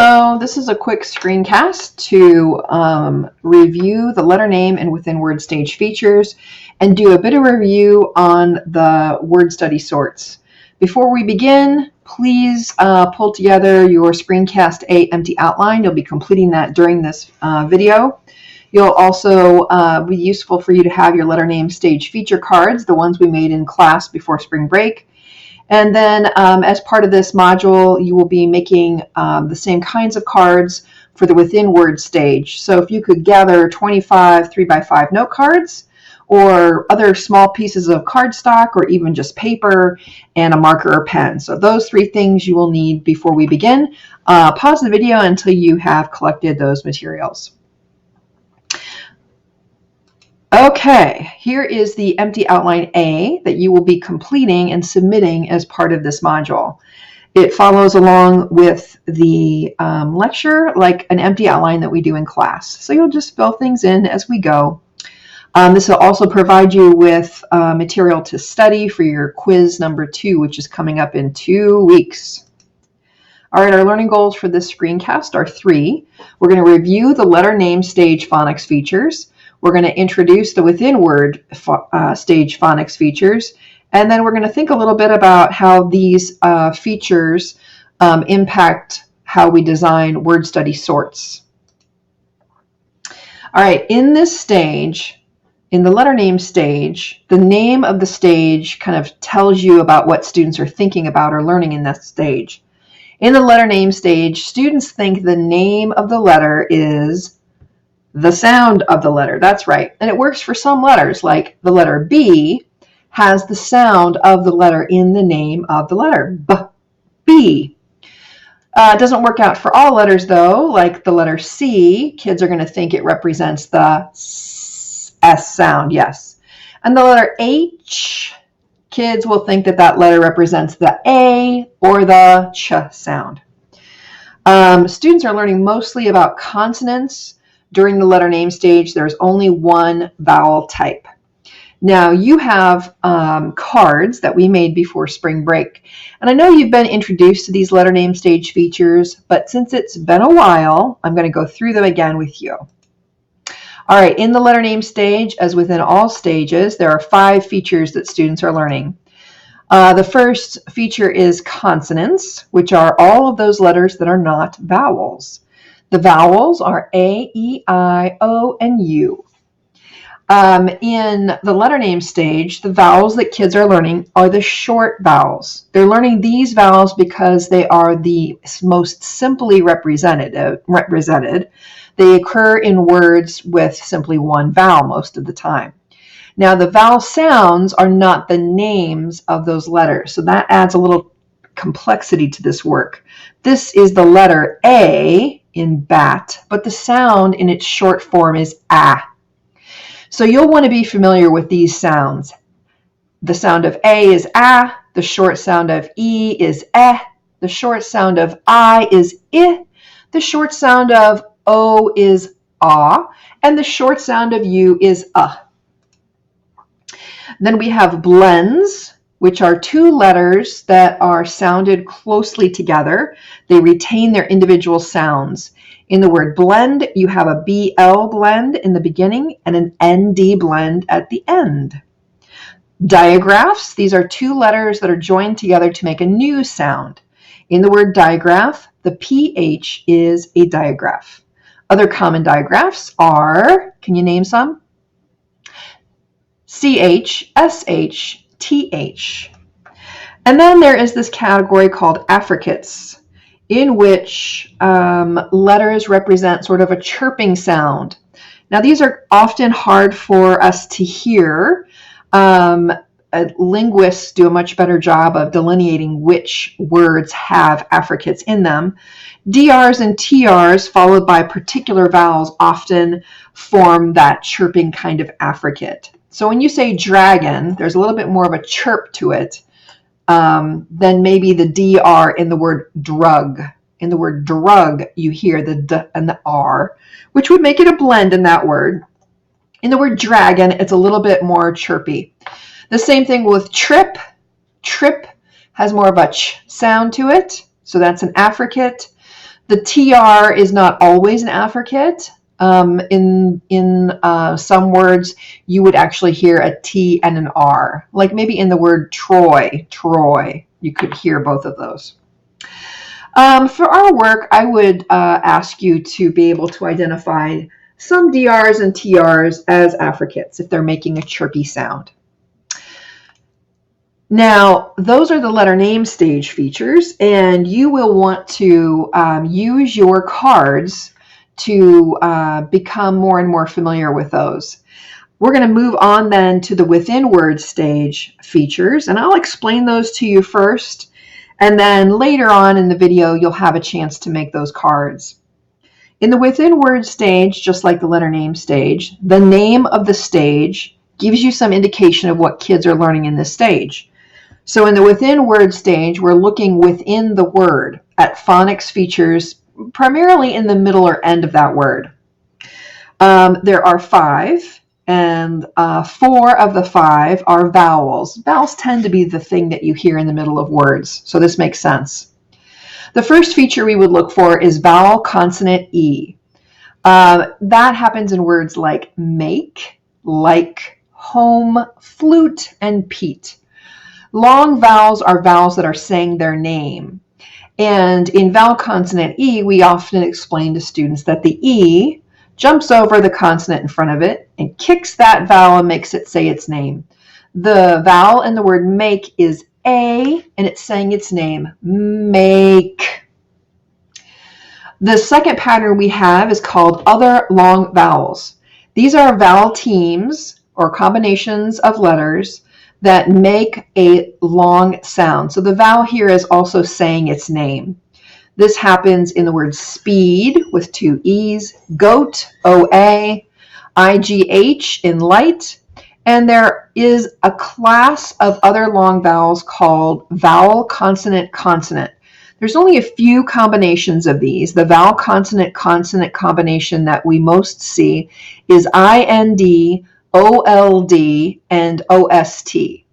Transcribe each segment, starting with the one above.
Hello, this is a quick screencast to review the letter name and within word stage features and do a bit of review on the word study sorts. Before we begin, please pull together your Screencast A empty outline. You'll be completing that during this video. You'll also be useful for you to have your letter name stage feature cards, the ones we made in class before spring break. And then as part of this module, you will be making the same kinds of cards for the within word stage. So if you could gather 25 3x5 note cards or other small pieces of cardstock or even just paper and a marker or pen. So those three things you will need before we begin. Pause the video until you have collected those materials. Okay, here is the empty outline A that you will be completing and submitting as part of this module. It follows along with the lecture like an empty outline that we do in class. So you'll just fill things in as we go. This will also provide you with material to study for your quiz number 2, which is coming up in 2 weeks. All right, our learning goals for this screencast are 3. We're going to review the letter name stage phonics features. We're going to introduce the within word stage phonics features, and then we're going to think a little bit about how these features impact how we design word study sorts. All right, in this stage, in the letter name stage, the name of the stage kind of tells you about what students are thinking about or learning in that stage. In the letter name stage, students think the name of the letter is the sound of the letter. That's right. And it works for some letters, like the letter B has the sound of the letter in the name of the letter, B. It doesn't work out for all letters, though, like the letter C. Kids are going to think it represents the S sound, yes. And the letter H, kids will think that that letter represents the A or the ch sound. Students are learning mostly about consonants. During the letter name stage, there's only one vowel type. Now you have cards that we made before spring break. And I know you've been introduced to these letter name stage features, but since it's been a while, I'm going to go through them again with you. All right, in the letter name stage, as within all stages, there are 5 features that students are learning. The first feature is consonants, which are all of those letters that are not vowels. The vowels are A, E, I, O, and U. In the letter name stage, the vowels that kids are learning are the short vowels. They're learning these vowels because they are the most simply represented. They occur in words with simply one vowel most of the time. Now, the vowel sounds are not the names of those letters, so that adds a little complexity to this work. This is the letter A in bat, but the sound in its short form is A. So you'll want to be familiar with these sounds. The sound of A is A, the short sound of E is E, the short sound of I is I, the short sound of O is A, and the short sound of U is Then we have blends, which are 2 letters that are sounded closely together. They retain their individual sounds. In the word blend, you have a BL blend in the beginning and an ND blend at the end. Digraphs, these are 2 letters that are joined together to make a new sound. In the word digraph, the PH is a digraph. Other common digraphs are, can you name some? CH, SH, TH. And then there is this category called affricates, in which letters represent sort of a chirping sound. Now, these are often hard for us to hear. Linguists do a much better job of delineating which words have affricates in them. DRs and TRs, followed by particular vowels, often form that chirping kind of affricate. So when you say dragon, there's a little bit more of a chirp to it than maybe the DR in the word drug. In the word drug, you hear the D and the R, which would make it a blend in that word. In the word dragon, it's a little bit more chirpy. The same thing with trip. Trip has more of a ch sound to it, so that's an affricate. The TR is not always an affricate. In some words, you would actually hear a T and an R, like maybe in the word Troy, you could hear both of those. For our work, I would ask you to be able to identify some DRs and TRs as affricates if they're making a chirpy sound. Now, those are the letter name stage features, and you will want to use your cards to become more and more familiar with those. We're going to move on then to the within word stage features, and I'll explain those to you first, and then later on in the video, you'll have a chance to make those cards. In the within word stage, just like the letter name stage, the name of the stage gives you some indication of what kids are learning in this stage. So in the within word stage, we're looking within the word at phonics features, primarily in the middle or end of that word. There are 5, and 4 of the 5 are vowels. Vowels tend to be the thing that you hear in the middle of words, so this makes sense. The first feature we would look for is vowel consonant E. That happens in words like make, like, home, flute, and Pete. Long vowels are vowels that are saying their name. And in vowel consonant E, we often explain to students that the E jumps over the consonant in front of it and kicks that vowel and makes it say its name. The vowel in the word make is A, and it's saying its name, make. The second pattern we have is called other long vowels. These are vowel teams or combinations of letters that make a long sound. So the vowel here is also saying its name. This happens in the word speed with 2 E's, goat, O-A, I-G-H in light, and there is a class of other long vowels called vowel consonant consonant. There's only a few combinations of these. The vowel consonant consonant combination that we most see is I-N-D, O-L-D, and O-S-T.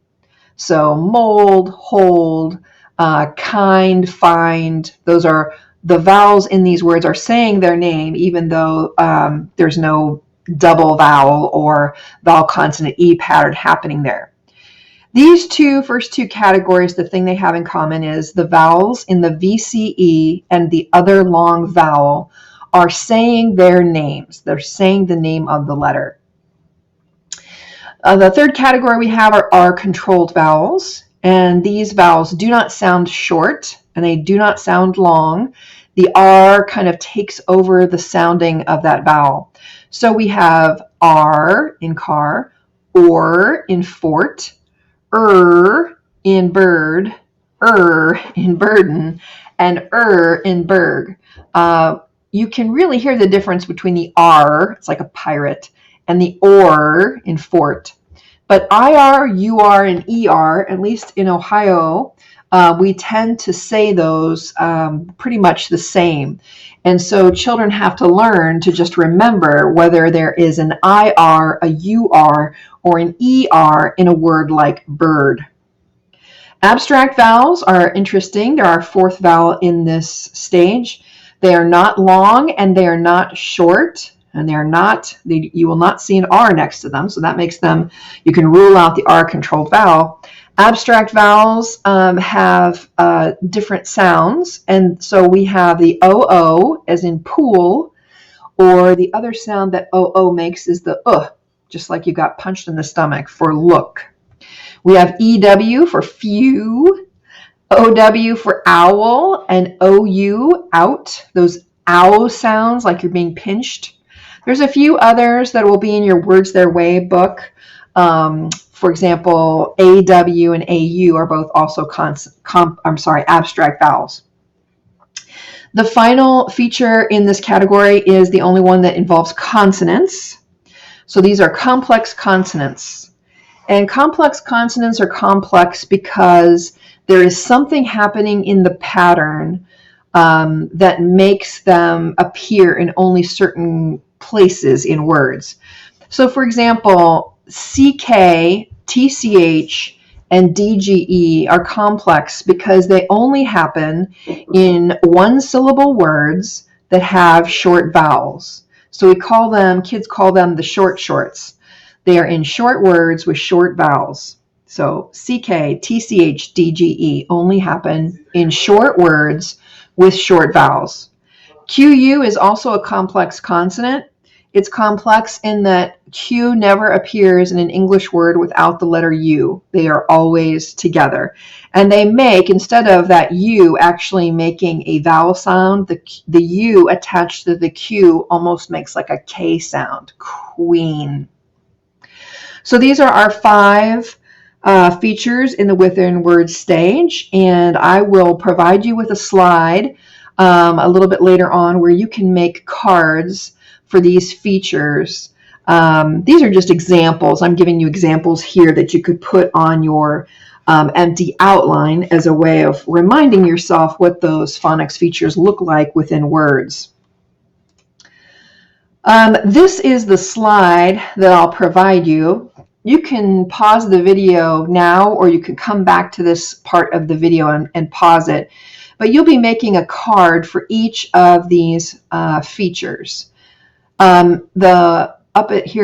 So mold, hold, kind, find, those are the vowels in these words are saying their name, even though there's no double vowel or vowel consonant E pattern happening there. These first two categories, the thing they have in common is the vowels in the VCE and the other long vowel are saying their names. They're saying the name of the letter. The third category we have are controlled vowels, and these vowels do not sound short and they do not sound long. The R kind of takes over the sounding of that vowel. So we have R in car, or in fort, in bird, in burden, and in berg. You can really hear the difference between the R, it's like a pirate, and the or in fort. But IR, UR, and ER, at least in Ohio, we tend to say those pretty much the same. And so children have to learn to just remember whether there is an IR, a UR, or an ER in a word like bird. Abstract vowels are interesting. They're our 4th vowel in this stage. They are not long and they are not short. And you will not see an R next to them, so that makes them, you can rule out the R controlled vowel. Abstract vowels have different sounds, and so we have the OO as in pool, or the other sound that OO makes is the just like you got punched in the stomach for look. We have EW for few, OW for owl, and OU out, those ow sounds like you're being pinched. There's a few others that will be in your Words Their Way book. For example, AW and AU are both also abstract vowels. The final feature in this category is the only one that involves consonants. So these are complex consonants. And complex consonants are complex because there is something happening in the pattern that makes them appear in only certain places in words. So for example, CK, TCH, and DGE are complex because they only happen in one-syllable words that have short vowels. So kids call them the short shorts. They are in short words with short vowels. So CK, TCH, DGE only happen in short words with short vowels. QU is also a complex consonant. It's complex in that Q never appears in an English word without the letter U. They are always together. And they make, instead of that U actually making a vowel sound, the U attached to the Q almost makes like a K sound. Queen. So these are our 5 features in the within words stage, and I will provide you with a slide a little bit later on where you can make cards for these features. These are just examples. I'm giving you examples here that you could put on your empty outline as a way of reminding yourself what those phonics features look like within words. This is the slide that I'll provide you. You can pause the video now, or you can come back to this part of the video and pause it. But you'll be making a card for each of these features. Here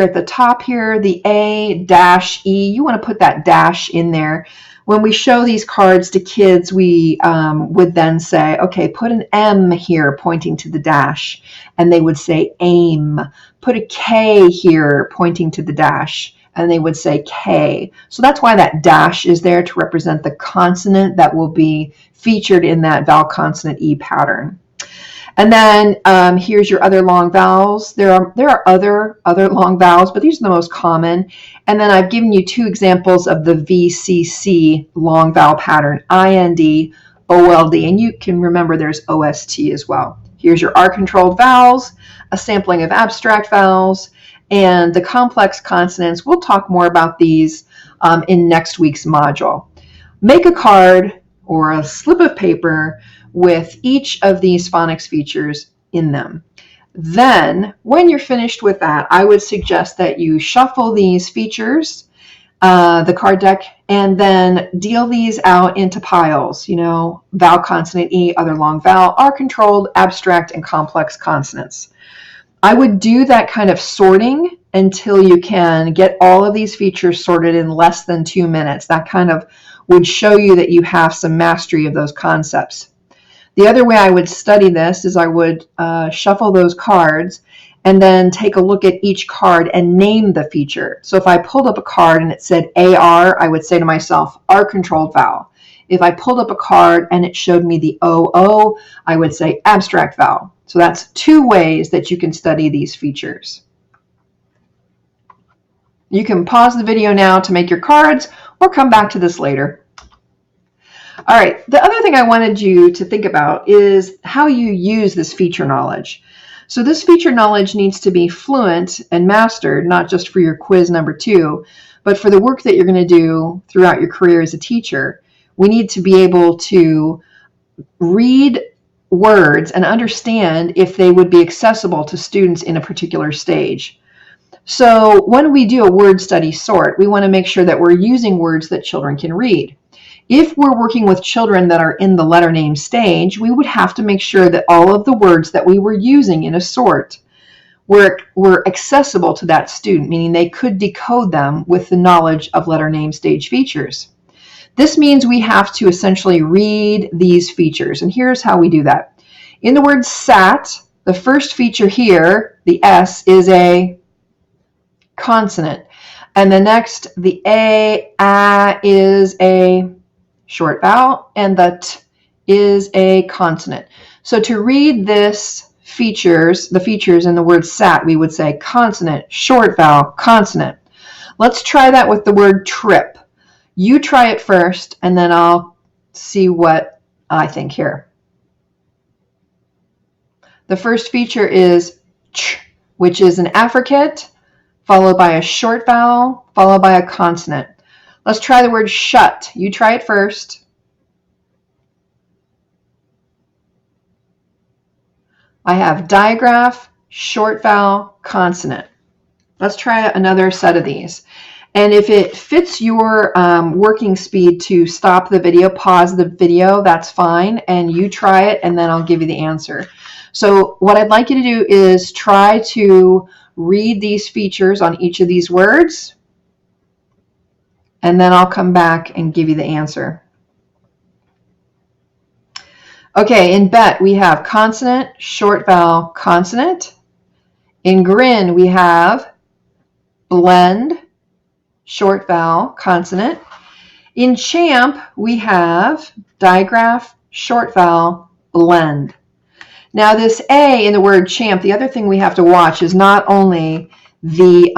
at the top here, the A-E, you want to put that dash in there. When we show these cards to kids, we would then say, okay, put an M here pointing to the dash, and they would say aim. Put a K here pointing to the dash, and they would say K. So that's why that dash is there, to represent the consonant that will be featured in that vowel consonant E pattern. And then here's your other long vowels. There are other long vowels, but these are the most common. And then I've given you 2 examples of the VCC long vowel pattern, IND, OLD, and you can remember there's OST as well. Here's your R-controlled vowels, a sampling of abstract vowels, and the complex consonants. We'll talk more about these in next week's module. Make a card or a slip of paper with each of these phonics features in them. Then, when you're finished with that, I would suggest that you shuffle these features, the card deck, and then deal these out into piles, vowel consonant E, other long vowel, R-controlled, abstract, and complex consonants. I would do that kind of sorting until you can get all of these features sorted in less than 2 minutes. That kind of would show you that you have some mastery of those concepts. The other way I would study this is I would shuffle those cards and then take a look at each card and name the feature. So if I pulled up a card and it said AR, I would say to myself, R-controlled vowel. If I pulled up a card and it showed me the OO, I would say abstract vowel. So that's 2 ways that you can study these features. You can pause the video now to make your cards or come back to this later. All right, the other thing I wanted you to think about is how you use this feature knowledge. So this feature knowledge needs to be fluent and mastered, not just for your quiz number 2, but for the work that you're going to do throughout your career as a teacher. We need to be able to read words and understand if they would be accessible to students in a particular stage. So when we do a word study sort, we want to make sure that we're using words that children can read. If we're working with children that are in the letter name stage, we would have to make sure that all of the words that we were using in a sort were accessible to that student, meaning they could decode them with the knowledge of letter name stage features. This means we have to essentially read these features, and here's how we do that. In the word sat, the first feature here, the S, is a consonant, and the next, the A is a short vowel, and the T is a consonant. So to read the features in the word sat, we would say consonant, short vowel, consonant. Let's try that with the word trip. You try it first, and then I'll see what I think here. The first feature is ch, which is an affricate, followed by a short vowel, followed by a consonant. Let's try the word shut. You try it first. I have digraph, short vowel, consonant. Let's try another set of these. And if it fits your working speed to stop the video, pause the video, that's fine. And you try it, and then I'll give you the answer. So what I'd like you to do is try to read these features on each of these words, and then I'll come back and give you the answer. Okay, in bet we have consonant, short vowel, consonant. In grin we have blend, short vowel, consonant. In champ we have digraph, short vowel, blend. Now this A in the word champ, the other thing we have to watch is not only the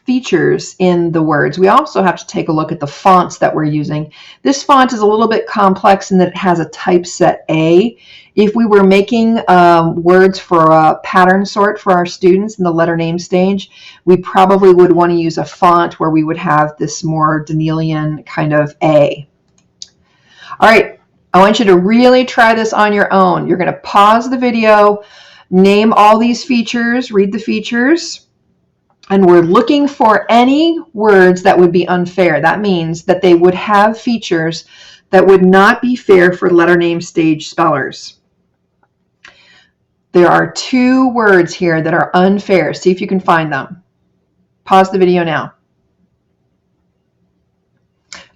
features in the words, we also have to take a look at the fonts that we're using. This font is a little bit complex in that it has a typeset A. If we were making words for a pattern sort for our students in the letter name stage, we probably would want to use a font where we would have this more Danielian kind of A. All right, I want you to really try this on your own. You're going to pause the video, name all these features, read the features, and we're looking for any words that would be unfair. That means that they would have features that would not be fair for letter name stage spellers. There are 2 words here that are unfair. See if you can find them. Pause the video now.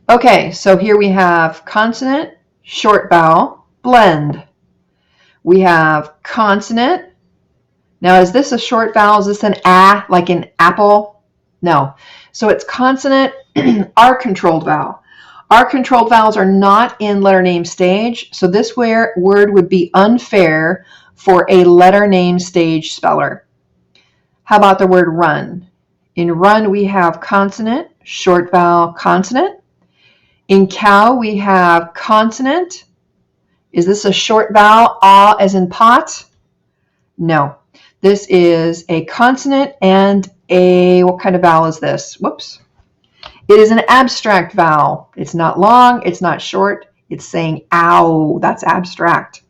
Okay, so here we have consonant, short vowel, blend. We have consonant. Now, is this a short vowel? Is this an A, like an apple? No. So it's consonant, R-controlled vowel. R-controlled vowels are not in letter name stage, so this word would be unfair for a letter name stage speller. How about the word run? In run, we have consonant, short vowel, consonant. In cow, we have consonant. Is this a short vowel, ah as in pot? No. This is a consonant and what kind of vowel is this? Whoops. It is an abstract vowel. It's not long, it's not short, it's saying ow. That's abstract.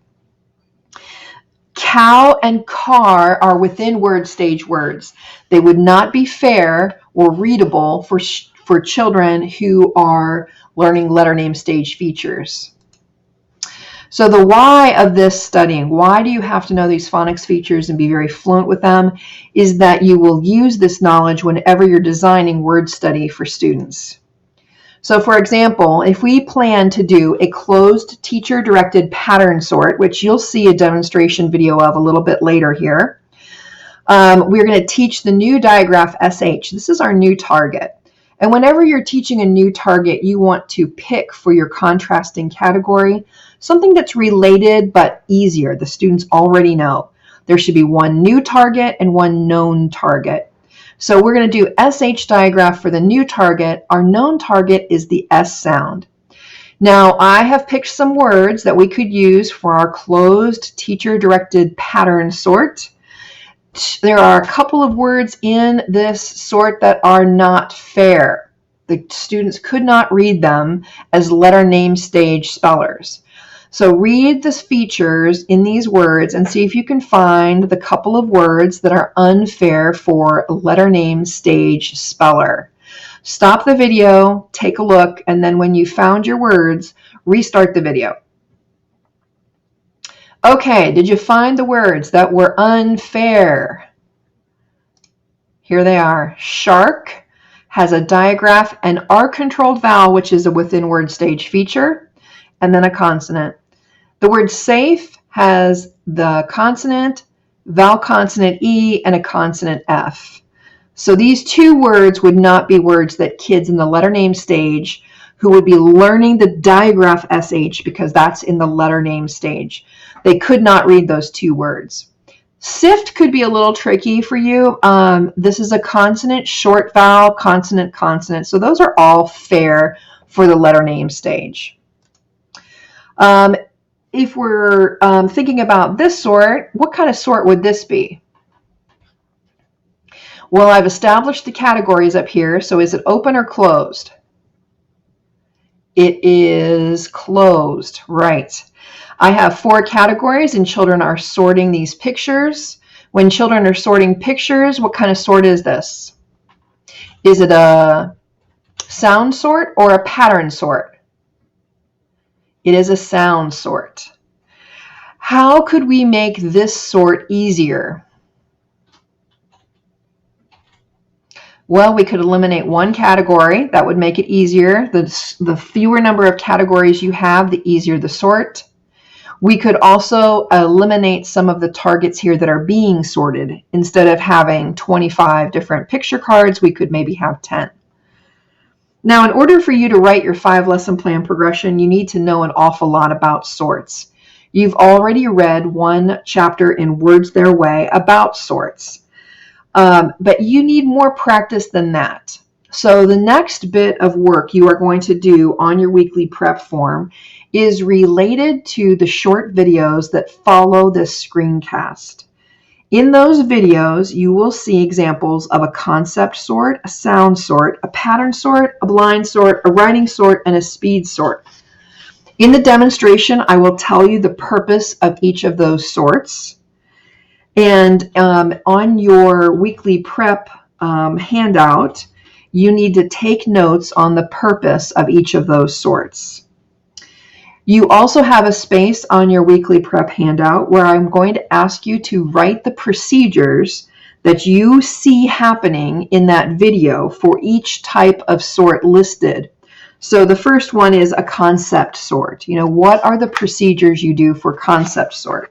Cow and car are within word stage words. They would not be fair or readable for children who are learning letter name stage features. So the why of this studying, why do you have to know these phonics features and be very fluent with them, is that you will use this knowledge whenever you're designing word study for students. So for example, if we plan to do a closed teacher-directed pattern sort, which you'll see a demonstration video of a little bit later here, we're going to teach the new digraph SH. This is our new target. And whenever you're teaching a new target, you want to pick for your contrasting category something that's related but easier. The students already know. There should be one new target and one known target. So we're going to do SH digraph for the new target. Our known target is the S sound. Now, I have picked some words that we could use for our closed teacher-directed pattern sort. There are a couple of words in this sort that are not fair. The students could not read them as letter name stage spellers. So read the features in these words and see if you can find the couple of words that are unfair for a letter name stage speller. Stop the video, take a look, and then when you found your words, restart the video. Okay, did you find the words that were unfair? Here they are. Shark has a digraph, an R-controlled vowel, which is a within word stage feature, and then a consonant. The word safe has the consonant, vowel consonant E, and a consonant F. So these 2 words would not be words that kids in the letter name stage who would be learning the digraph SH, because that's in the letter name stage. They could not read those 2 words. Sift could be a little tricky for you. This is a consonant, short vowel, consonant, consonant. So those are all fair for the letter name stage. If we're thinking about this sort, what kind of sort would this be? Well, I've established the categories up here. So is it open or closed? It is closed, right. I have 4 categories and children are sorting these pictures. When children are sorting pictures, what kind of sort is this? Is it a sound sort or a pattern sort? It is a sound sort. How could we make this sort easier? Well, we could eliminate one category. That would make it easier. The fewer number of categories you have, the easier the sort. We could also eliminate some of the targets here that are being sorted. Instead of having 25 different picture cards, we could maybe have 10. Now, in order for you to write your 5-lesson plan progression, you need to know an awful lot about sorts. You've already read one chapter in Words Their Way about sorts. But you need more practice than that. So the next bit of work you are going to do on your weekly prep form is related to the short videos that follow this screencast. In those videos, you will see examples of a concept sort, a sound sort, a pattern sort, a blind sort, a writing sort, and a speed sort. In the demonstration, I will tell you the purpose of each of those sorts. And on your weekly prep handout, you need to take notes on the purpose of each of those sorts. You also have a space on your weekly prep handout where I'm going to ask you to write the procedures that you see happening in that video for each type of sort listed. So the first one is a concept sort. What are the procedures you do for concept sort?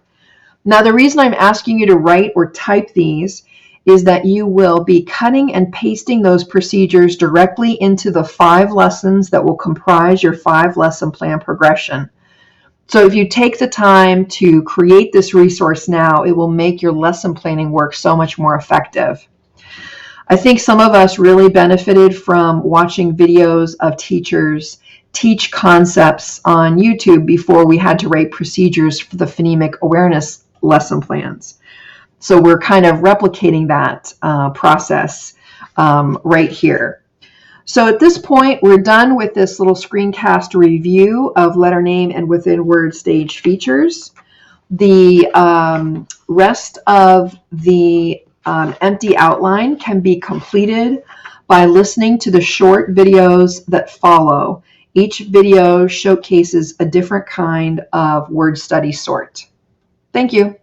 Now, the reason I'm asking you to write or type these is that you will be cutting and pasting those procedures directly into the 5 lessons that will comprise your 5-lesson plan progression. So if you take the time to create this resource now, it will make your lesson planning work so much more effective. I think some of us really benefited from watching videos of teachers teach concepts on YouTube before we had to write procedures for the phonemic awareness lesson plans. So we're kind of replicating that process right here. So at this point, we're done with this little screencast review of letter name and within word stage features. The rest of the empty outline can be completed by listening to the short videos that follow. Each video showcases a different kind of word study sort. Thank you.